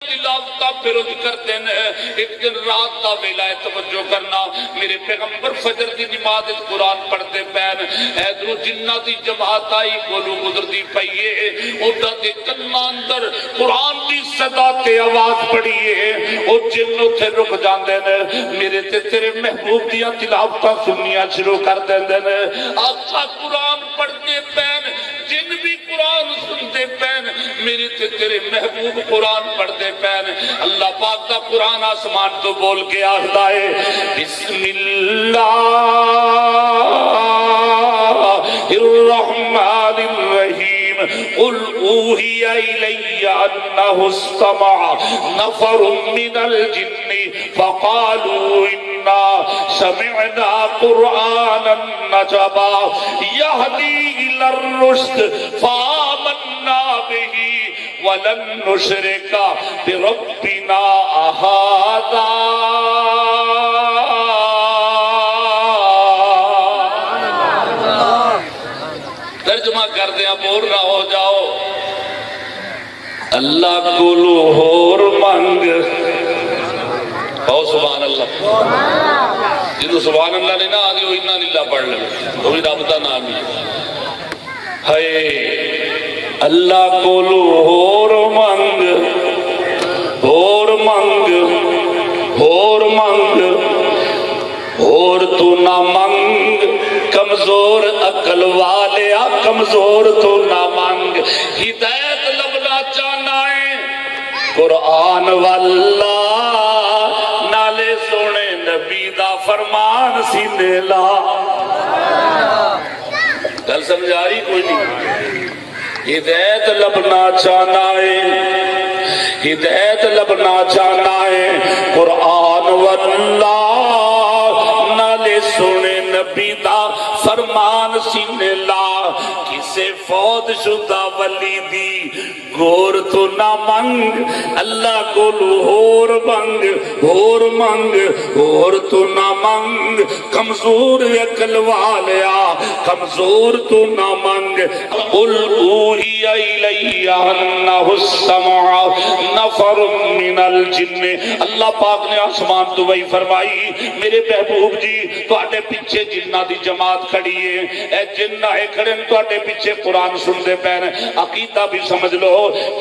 تلاوتہ پھرد کرتے ہیں ایک دن رات دا ویلا ہے توجہ کرنا میرے پیغمبر فجر دی نماز قرآن پڑھتے پین ایدرو جنہ دی جماعت آئی گولو گزر دی پئیے اوٹا دے کنہ اندر قرآن دی صدا تے آواز پڑھیے او جنوں تھے رک جاندے نے میرے تے تیرے محبوب دیاں تلاوتہ سنیاں شروع کر دیندے نے آقا قرآن پڑھتے پین جن بھی قرآن سنتے پین میرے تے تیرے محبوب قرآن پڑھتے پین اللہ پاک دا قرآن آسمان تو بول کے آخدا ہے بسم اللہ الرحمن الرحیم قل اوحی الی انہ استمع نفر من الجن فقالوا انا سمعنا قرآنا نجبا یہدی الی الرشد فآمنا به ولن نشرک بربنا احدا ترجمہ کر دیا بور نہ ہو جاؤ اللہ کولو ہور مانگ او سبحان اللہ جنہوں سبحان اللہ نے نہ آگے وہ انہا للہ پڑھ لے وہ بھی رابطہ نامی ہے اللہ کولو ہور مانگ ہور مانگ ہور مانگ ہور تو نہ مانگ کمزور عقل والیا کمزور تو نہ مانگ ہدایت لبنا چاہنا ہے قرآن واللہ نالے سونے نبی دا فرمان سینے لا کل سمجھاری کوئی نہیں ہدایت لبنا چاہنا ہے ہدایت لبنا چاہنا ہے قرآن واللہ نالے سونے نبی دا فرمان سینے لا کسے فوت شدہ ولی دی گور تو نہ منگ اللہ کولو ہور منگ ہور منگ ہور تو نہ منگ کمزور عقل والیا کمزور تو نہ منگ قل اوحی الی انہ استمع نفر من الجن اللہ پاک نے آسمان تو وہی فرمائی میرے محبوب جی تو آٹے پیچھے جنہ دی جماعت کھڑی ہے اے جنہ ہے کھڑے تو آٹے پیچھے قرآن سن دے پہنے عقیدہ بھی سمجھ لو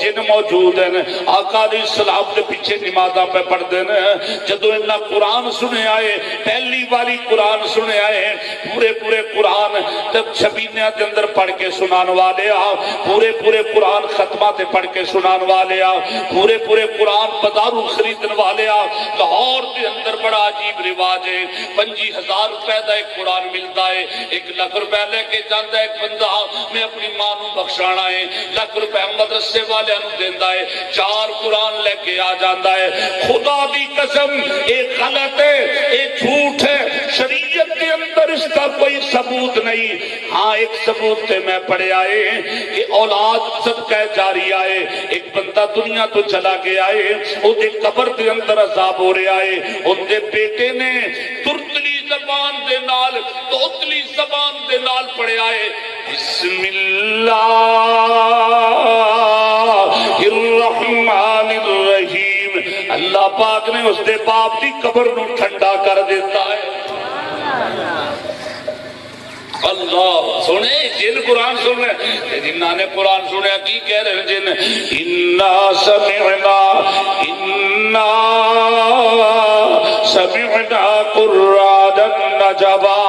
جن موجود ہیں آقا علیہ السلام دے پیچھے نمازہ پہ پڑھ دینے جدو انہا قرآن سنے آئے پہلی والی قرآن سنے آئے پورے قرآن تب چھبینیاں دے اندر پڑھ کے سنان والے پورے قرآن ختمہ پڑھ کے سنان والے پورے قرآن بدارو خریدن والے لاہور دے اندر بڑا عجیب رواج ہے 25,000 روپے دا ایک قرآن ملتا ہے 1 لاکھ روپے لے کے جاندہ ایک بندہ میں اپنی ماں نو بخشانا ہے 1 لاکھ روپے مدرسے والے انو دیندہ ہے 4 قرآن لے کے آ جاندہ ہے خدا دی قسم ایک غلط ہے ایک جھوٹ ہے شریعت کے اندر اس کا کوئی ثبوت نہیں ہاں ایک ثبوت تے میں پڑھے آئے کہ اولاد صدقہ جاری آئے ایک بندہ دنیا تو چلا گیا ہے او دے قبر دے اندر عذاب ہو رہے آئے ان دے بیٹے نے ترتلی زبان دے نال توتلی زبان دے نال پڑھے آئے بسم اللہ الرحمن الرحیم اللہ پاک نے اس دے باپ دی قبر نو ٹھنڈا کر دیتا ہے اللہ سنے جن قرآن سن رہے جنہاں نے قرآن سنے کی کہہ رہے ہیں جن سمعنا قرآنا نجبا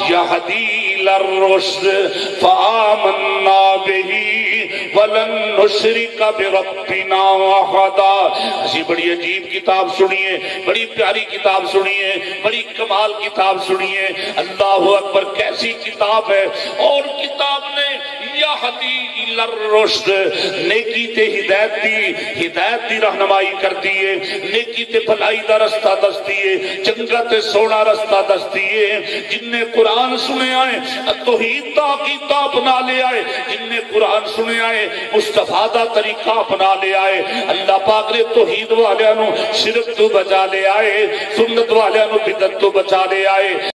یہدی للرشد فآمنا به ولن نشرک بربنا احدا اسی بڑی عجیب کتاب سنیے بڑی پیاری کتاب سنیے بڑی کمال کتاب سنیے اللہ اکبر کیسی کتاب ہے اور کتاب نے یہدی للرشد نیکی تے ہدایت دی رہنمائی کرتی ہے نیکی تے بھلائی دا رستہ دستی ہے چنگا تے سونا رستہ دستی ہے جن نے قرآن سنے آئے توحید دا عقیدہ اپنا لے آئے جن نے قرآن سنے آئے مصطفیٰ دا طریقہ اپنا لے آئے اللہ پاک نے توحید والیاں نو شرک تو بچا لے آئے سنت والیاں نو بدعت تو بچا لے آئے